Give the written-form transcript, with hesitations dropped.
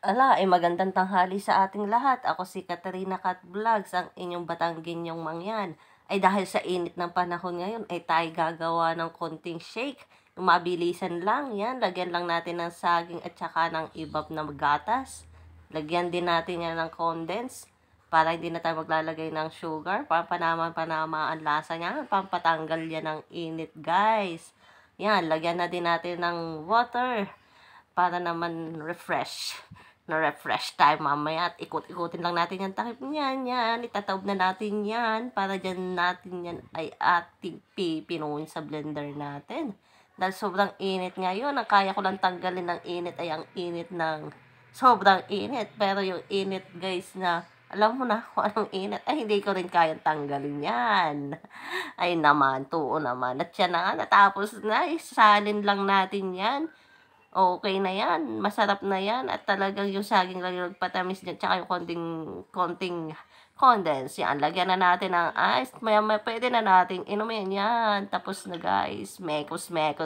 Magandang tanghali sa ating lahat. Ako si Katarina Cat Vlogs, ang inyong Batanggenyong mangyan. Dahil sa init ng panahon ngayon, tayo gagawa ng konting shake. Yung mabilisan lang, yan. Lagyan lang natin ng saging at saka ng ibab na gatas. Lagyan din natin yan ng condense para hindi na tayo maglalagay ng sugar. Panama ang lasa niya. Pampatanggal yan ng init, guys. Yan, lagyan na din natin ng water para naman na-refresh tayo mamaya at ikot-ikutin lang natin yung takip niyan, yan. Itataob na natin yan para dyan natin yan ay ating pipinuin sa blender natin. Dahil sobrang init ngayon, ang kaya ko lang tanggalin ng init ay ang init ng sobrang init. Pero yung init guys na, alam mo na kung anong init, ay hindi ko rin kayang tanggalin yan. Ay naman, tuo naman. At yan na nga, natapos na, isalin lang natin yan. Okay na yan, masarap na yan, at talagang yung saging lang yung patamis niya, tsaka yung konting condense, yan, lagyan na natin ng ice, maya pwede na nating inumin yan, tapos na guys, mekos lang.